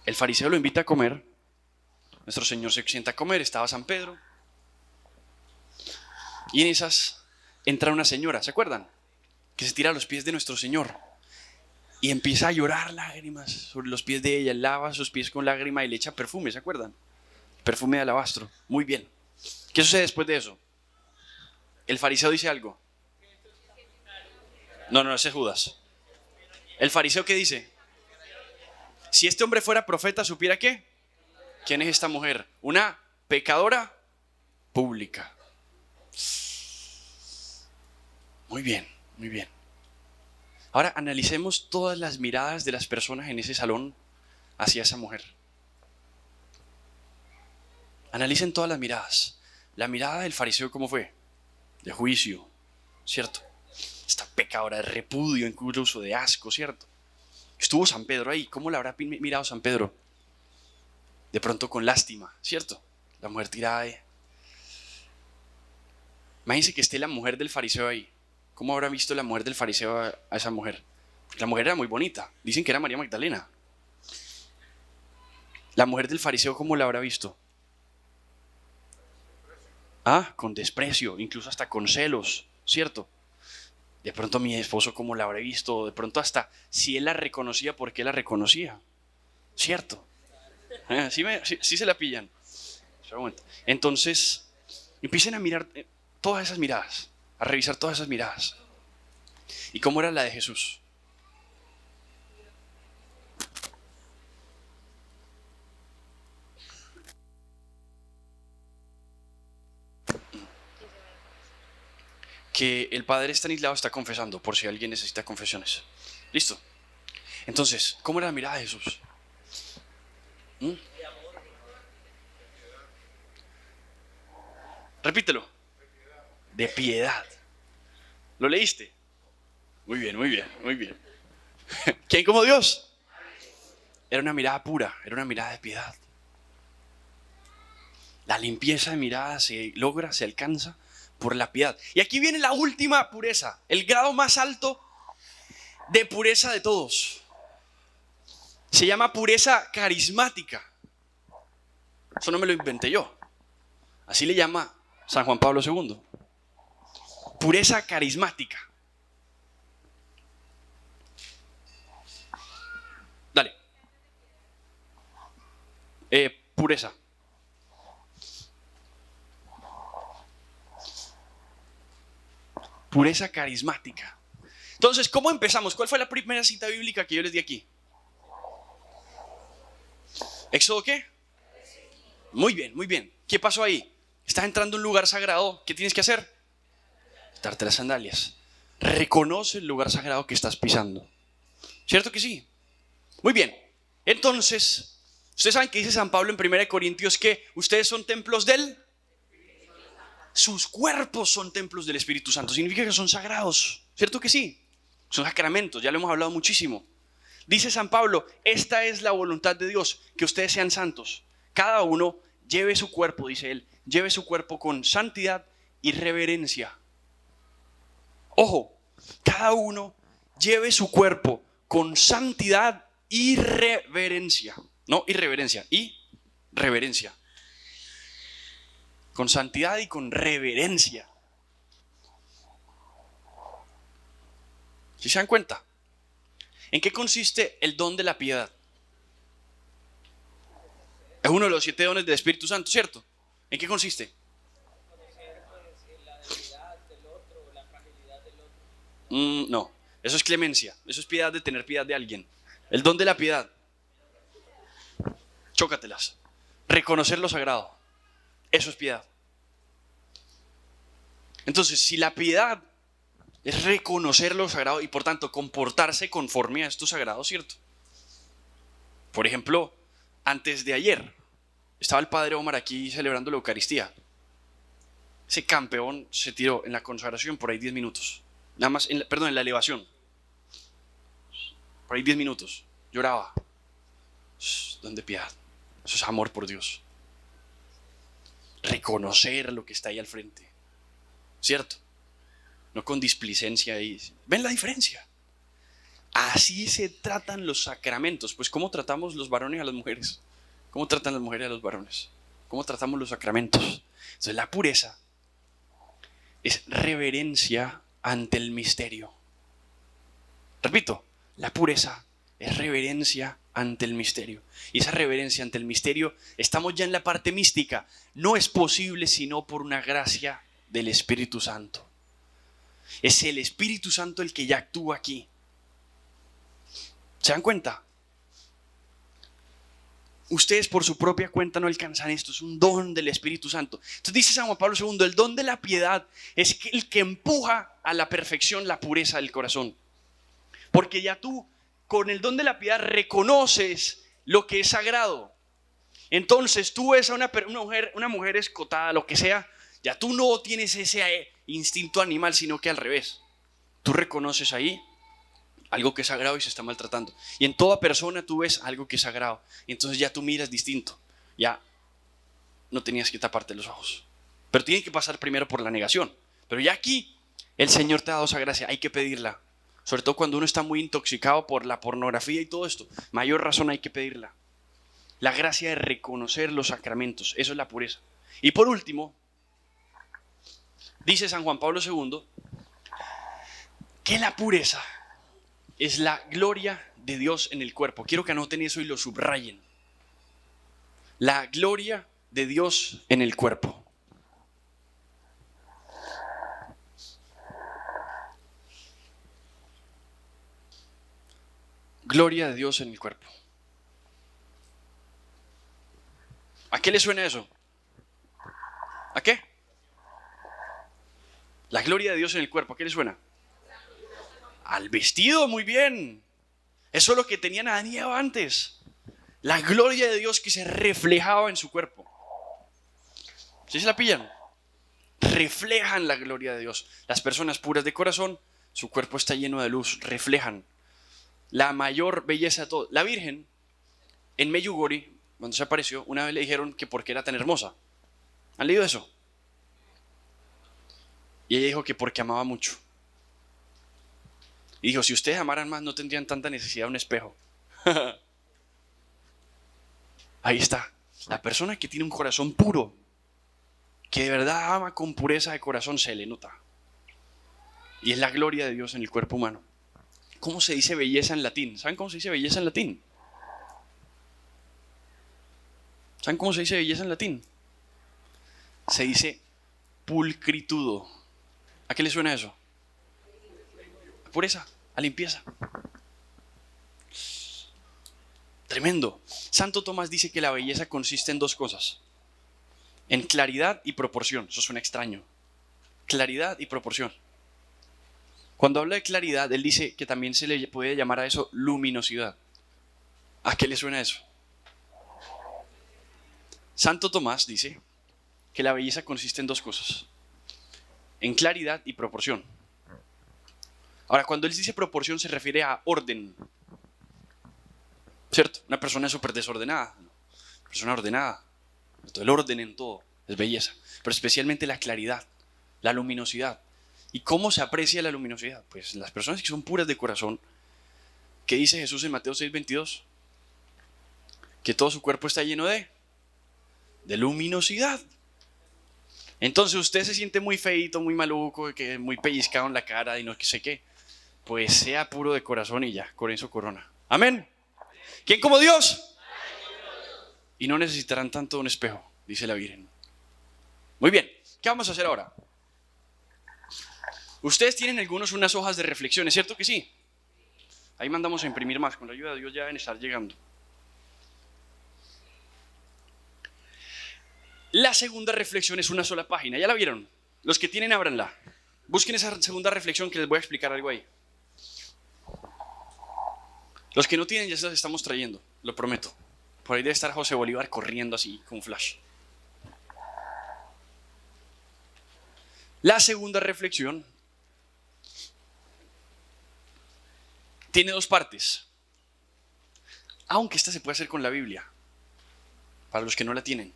El fariseo lo invita a comer. Nuestro Señor se sienta a comer, estaba San Pedro. Y en esas entra una señora, ¿se acuerdan? Que se tira a los pies de nuestro Señor. Y empieza a llorar lágrimas sobre los pies de ella, lava sus pies con lágrima y le echa perfume, ¿se acuerdan? Perfume de alabastro. Muy bien. ¿Qué sucede después de eso? El fariseo dice algo. No, ese es Judas. ¿El fariseo qué dice? Si este hombre fuera profeta, ¿supiera qué? ¿Quién es esta mujer? Una pecadora pública. Muy bien, muy bien. Ahora analicemos todas las miradas de las personas en ese salón hacia esa mujer. Analicen todas las miradas. La mirada del fariseo, ¿cómo fue? de juicio, ¿cierto? Esta pecadora de repudio, incluso de asco, ¿cierto? Estuvo San Pedro ahí. ¿Cómo la habrá mirado San Pedro? De pronto con lástima, ¿cierto? La mujer tirada ahí. Imagínense que esté la mujer del fariseo ahí. ¿Cómo habrá visto la mujer del fariseo a esa mujer? La mujer era muy bonita. Dicen que era María Magdalena. La mujer del fariseo, ¿cómo la habrá visto? Con desprecio, incluso hasta con celos, ¿cierto? De pronto mi esposo, ¿cómo la habrá visto? De pronto hasta si él la reconocía, ¿por qué la reconocía? ¿Cierto? Sí se la pillan. Espera un momento. Entonces, empiecen a mirar todas esas miradas, a revisar todas esas miradas. ¿Y cómo era la de Jesús? Que el padre Estanislao está confesando, por si alguien necesita confesiones. ¿Listo? Entonces, ¿cómo era la mirada de Jesús? Repítelo. De piedad. ¿Lo leíste? Muy bien, muy bien, muy bien. ¿Quién como Dios? Era una mirada pura, era una mirada de piedad. La limpieza de mirada se logra, se alcanza por la piedad. Y aquí viene la última pureza, el grado más alto de pureza de todos. Se llama pureza carismática. Eso no me lo inventé yo. Así le llama San Juan Pablo II. Pureza carismática. Dale. Pureza. Pureza carismática. Entonces, ¿cómo empezamos? ¿Cuál fue la primera cita bíblica que yo les di aquí? ¿Éxodo qué? Muy bien, muy bien. ¿Qué pasó ahí? Estás entrando a un lugar sagrado. ¿Qué tienes que hacer? Quitarte las sandalias. Reconoce el lugar sagrado que estás pisando. ¿Cierto que sí? Muy bien. Entonces, ustedes saben que dice San Pablo en 1 Corintios que ustedes son templos del... Sus cuerpos son templos del Espíritu Santo. Significa que son sagrados. ¿Cierto que sí? Son sacramentos, ya lo hemos hablado muchísimo. Dice San Pablo, esta es la voluntad de Dios, que ustedes sean santos. Cada uno lleve su cuerpo, dice él, lleve su cuerpo con santidad y reverencia. Ojo, cada uno lleve su cuerpo con santidad y reverencia. No irreverencia, y reverencia. Con santidad y con reverencia. ¿Sí se dan cuenta? ¿En qué consiste el don de la piedad? Es uno de los 7 dones del Espíritu Santo, ¿cierto? ¿En qué consiste? No, eso es clemencia, eso es piedad de tener piedad de alguien. El don de la piedad. Chócatelas. Reconocer lo sagrado. Eso es piedad. Entonces, si la piedad es reconocer lo sagrado y por tanto comportarse conforme a esto sagrado, ¿cierto? Por ejemplo, antes de ayer estaba el padre Omar aquí celebrando la Eucaristía. Ese campeón se tiró en la consagración por ahí 10 minutos. Nada más, en la elevación. Por ahí 10 minutos. Lloraba. Don de piedad. Eso es amor por Dios. Reconocer lo que está ahí al frente. ¿Cierto? No con displicencia ahí. ¿Ven la diferencia? Así se tratan los sacramentos. Pues ¿cómo tratamos los varones a las mujeres? ¿Cómo tratan las mujeres a los varones? ¿Cómo tratamos los sacramentos? Entonces la pureza es reverencia ante el misterio. Repito, la pureza es reverencia ante el misterio. Y esa reverencia ante el misterio, estamos ya en la parte mística. No es posible sino por una gracia del Espíritu Santo. Es el Espíritu Santo el que ya actúa aquí. ¿Se dan cuenta? Ustedes por su propia cuenta no alcanzan esto, es un don del Espíritu Santo. Entonces dice San Juan Pablo II, el don de la piedad es el que empuja a la perfección la pureza del corazón. Porque ya tú con el don de la piedad reconoces lo que es sagrado. Entonces tú ves a una mujer escotada, lo que sea, ya tú no tienes esa instinto animal, sino que al revés. Tú reconoces ahí algo que es sagrado y se está maltratando. Y en toda persona tú ves algo que es sagrado. Y entonces ya tú miras distinto. Ya no tenías que taparte los ojos. Pero tiene que pasar primero por la negación. Pero ya aquí el Señor te ha dado esa gracia. Hay que pedirla. Sobre todo cuando uno está muy intoxicado por la pornografía y todo esto. Mayor razón hay que pedirla. La gracia de reconocer los sacramentos. Eso es la pureza. Y por último, dice San Juan Pablo II que la pureza es la gloria de Dios en el cuerpo. Quiero que anoten eso y lo subrayen. La gloria de Dios en el cuerpo. Gloria de Dios en el cuerpo. ¿A qué le suena eso? ¿A qué? La gloria de Dios en el cuerpo. ¿A qué le suena? Al vestido, muy bien. Eso es lo que tenían Adán y Eva antes. La gloria de Dios que se reflejaba en su cuerpo. ¿Sí se la pillan? Reflejan la gloria de Dios. Las personas puras de corazón, su cuerpo está lleno de luz, reflejan la mayor belleza de todo. La Virgen, en Medjugorje, cuando se apareció, una vez le dijeron que por qué era tan hermosa. ¿Han leído eso? Y ella dijo que porque amaba mucho. Y dijo, si ustedes amaran más, no tendrían tanta necesidad de un espejo. Ahí está. La persona que tiene un corazón puro, que de verdad ama con pureza de corazón, se le nota. Y es la gloria de Dios en el cuerpo humano. ¿Cómo se dice belleza en latín? ¿Saben cómo se dice belleza en latín? ¿Saben cómo se dice belleza en latín? Se dice pulcritudo. ¿A qué le suena eso? A pureza, a limpieza. Tremendo. Santo Tomás dice que la belleza consiste en dos cosas. En claridad y proporción. Eso suena extraño. Claridad y proporción. Cuando habla de claridad, él dice que también se le puede llamar a eso luminosidad. ¿A qué le suena eso? Santo Tomás dice que la belleza consiste en dos cosas. En claridad y proporción. Ahora, cuando él dice proporción se refiere a orden. ¿Cierto? Una persona es súper desordenada. Una persona ordenada. El orden en todo es belleza. Pero especialmente la claridad, la luminosidad. ¿Y cómo se aprecia la luminosidad? Pues las personas que son puras de corazón, ¿qué dice Jesús en Mateo 6:22? Que todo su cuerpo está lleno de luminosidad. Entonces usted se siente muy feíto, muy maluco, que muy pellizcado en la cara y no sé qué. Pues sea puro de corazón y ya, con eso corona. Amén. ¿Quién como Dios? Y no necesitarán tanto un espejo, dice la Virgen. Muy bien, ¿qué vamos a hacer ahora? Ustedes tienen algunos unas hojas de reflexión, ¿es cierto que sí? Ahí mandamos a imprimir más, con la ayuda de Dios ya deben estar llegando. La segunda reflexión es una sola página, ¿ya la vieron? Los que tienen, ábranla. Busquen esa segunda reflexión que les voy a explicar algo ahí. Los que no tienen ya se las estamos trayendo, lo prometo. Por ahí debe estar José Bolívar corriendo así, con flash. La segunda reflexión tiene dos partes. Aunque esta se puede hacer con la Biblia, para los que no la tienen.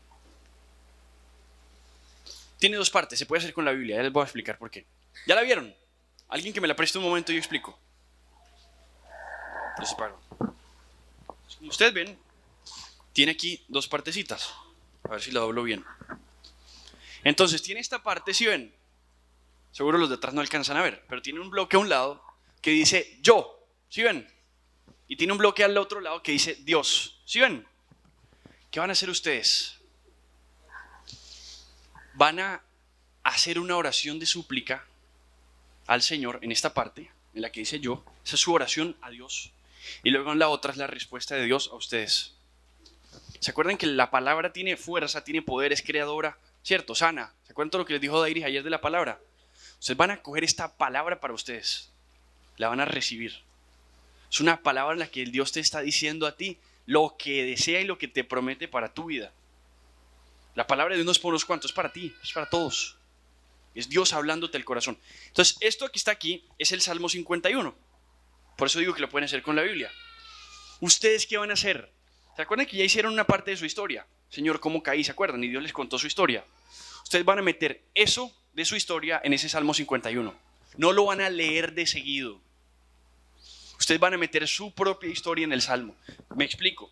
Tiene dos partes, se puede hacer con la Biblia, ya les voy a explicar por qué. ¿Ya la vieron? Alguien que me la preste un momento y yo explico. Como ustedes ven, tiene aquí dos partecitas. A ver si la doblo bien. Entonces tiene esta parte, si ven, seguro los de atrás no alcanzan a ver, pero tiene un bloque a un lado que dice yo, ¿sí ven? Y tiene un bloque al otro lado que dice Dios, ¿sí ven? ¿Qué van a hacer ustedes? Van a hacer una oración de súplica al Señor en esta parte, en la que dice yo. Esa es su oración a Dios. Y luego en la otra es la respuesta de Dios a ustedes. ¿Se acuerdan que la palabra tiene fuerza, tiene poder, es creadora? ¿Cierto? Sana. ¿Se acuerdan todo lo que les dijo Dairis ayer de la palabra? Ustedes van a coger esta palabra para ustedes. La van a recibir. Es una palabra en la que el Dios te está diciendo a ti lo que desea y lo que te promete para tu vida. La palabra de Dios no es por unos cuantos, es para ti, es para todos. Es Dios hablándote al corazón. Entonces, esto que está aquí es el Salmo 51. Por eso digo que lo pueden hacer con la Biblia. ¿Ustedes qué van a hacer? ¿Se acuerdan que ya hicieron una parte de su historia? Señor, ¿cómo caí? ¿Se acuerdan? Y Dios les contó su historia. Ustedes van a meter eso de su historia en ese Salmo 51. No lo van a leer de seguido. Ustedes van a meter su propia historia en el Salmo. Me explico.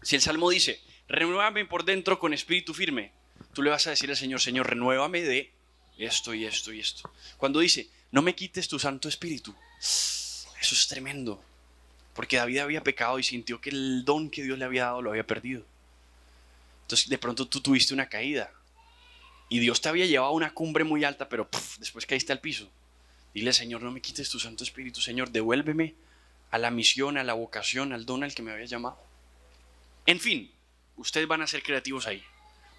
Si el Salmo dice, renuévame por dentro con espíritu firme, tú le vas a decir al Señor, Señor, renuévame de esto y esto y esto. Cuando dice, no me quites tu Santo Espíritu, eso es tremendo. Porque David había pecado y sintió que el don que Dios le había dado lo había perdido. Entonces de pronto tú tuviste una caída. Y Dios te había llevado a una cumbre muy alta, pero después caíste al piso. Dile, Señor, no me quites tu Santo Espíritu. Señor, devuélveme a la misión, a la vocación, al don al que me había llamado. En fin, ustedes van a ser creativos ahí.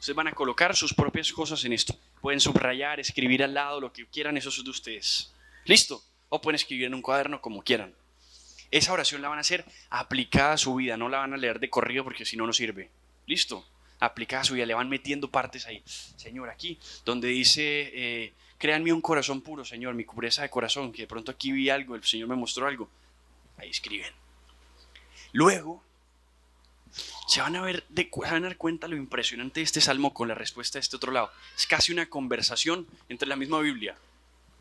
Ustedes van a colocar sus propias cosas en esto. Pueden subrayar, escribir al lado, lo que quieran, eso es de ustedes. ¿Listo? O pueden escribir en un cuaderno como quieran. Esa oración la van a hacer aplicada a su vida, no la van a leer de corrido porque si no, no sirve. ¿Listo? Aplicada a su vida, le van metiendo partes ahí. Señor, aquí, donde dice, créanme un corazón puro, Señor, mi pureza de corazón, que de pronto aquí vi algo, el Señor me mostró algo. Ahí escriben. Luego, se van a dar cuenta lo impresionante de este salmo con la respuesta de este otro lado. Es casi una conversación entre la misma Biblia,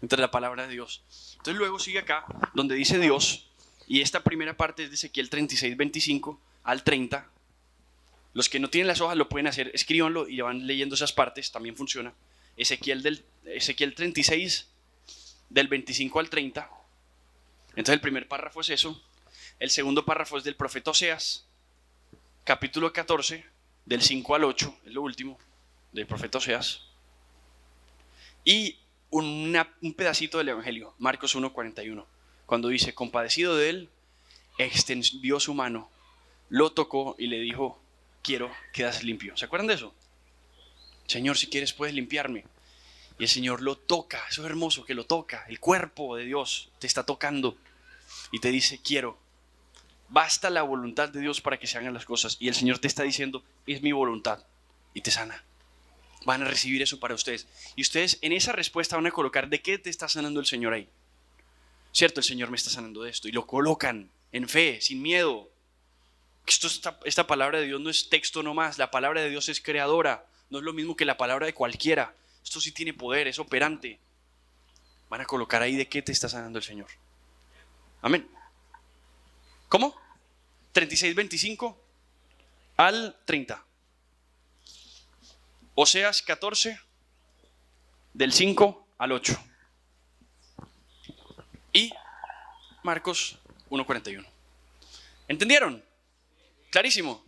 entre la palabra de Dios. Entonces luego sigue acá, donde dice Dios, y esta primera parte es de Ezequiel 36, 25 al 30. Los que no tienen las hojas lo pueden hacer, escríbanlo y van leyendo esas partes, también funciona. Ezequiel 36, del 25 al 30. Entonces el primer párrafo es eso. El segundo párrafo es del profeta Oseas, capítulo 14, del 5 al 8, es lo último, del profeta Oseas. Y un pedacito del Evangelio, Marcos 1, 41, cuando dice, compadecido de él, extendió su mano, lo tocó y le dijo, quiero, quedas limpio. ¿Se acuerdan de eso? Señor, si quieres puedes limpiarme. Y el Señor lo toca, eso es hermoso, que lo toca, el cuerpo de Dios te está tocando y te dice, quiero. Basta la voluntad de Dios para que se hagan las cosas. Y el Señor te está diciendo, es mi voluntad. Y te sana. Van a recibir eso para ustedes. Y ustedes en esa respuesta van a colocar, ¿de qué te está sanando el Señor ahí? Cierto, el Señor me está sanando de esto. Y lo colocan en fe, sin miedo. Esta palabra de Dios no es texto nomás. La palabra de Dios es creadora. No es lo mismo que la palabra de cualquiera. Esto sí tiene poder, es operante. Van a colocar ahí de qué te está sanando el Señor. Amén. ¿Cómo? 36, 25 al 30. Oseas 14, del 5 al 8. Y Marcos 1, 41. ¿Entendieron? Clarísimo.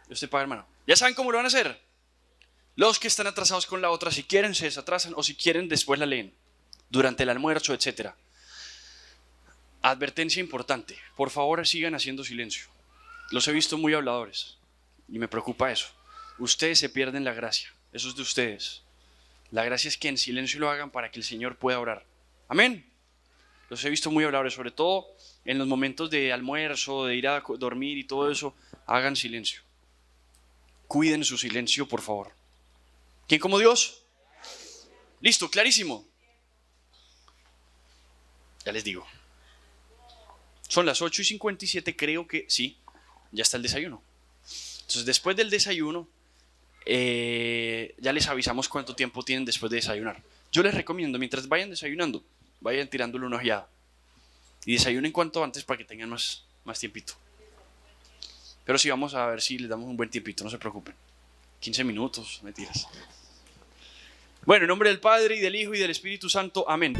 Dios te paga, hermano. ¿Ya saben cómo lo van a hacer? Los que están atrasados con la otra, si quieren se desatrasan o si quieren después la leen. Durante el almuerzo, etcétera. Advertencia importante, por favor sigan haciendo silencio. Los he visto muy habladores y me preocupa eso. Ustedes se pierden la gracia, eso es de ustedes. La gracia es que en silencio lo hagan para que el Señor pueda orar. Amén. Los he visto muy habladores, sobre todo en los momentos de almuerzo, de ir a dormir y todo eso, hagan silencio. Cuiden su silencio, por favor. ¿Quién como Dios? Listo, clarísimo. Ya les digo. Son las 8:57, creo que sí, ya está el desayuno. Entonces después del desayuno, ya les avisamos cuánto tiempo tienen después de desayunar. Yo les recomiendo, mientras vayan desayunando, vayan tirándole una ojeada. Y desayunen cuanto antes para que tengan más tiempito. Pero sí, vamos a ver si les damos un buen tiempito, no se preocupen. 15 minutos, mentiras. Bueno, en nombre del Padre, y del Hijo, y del Espíritu Santo, amén.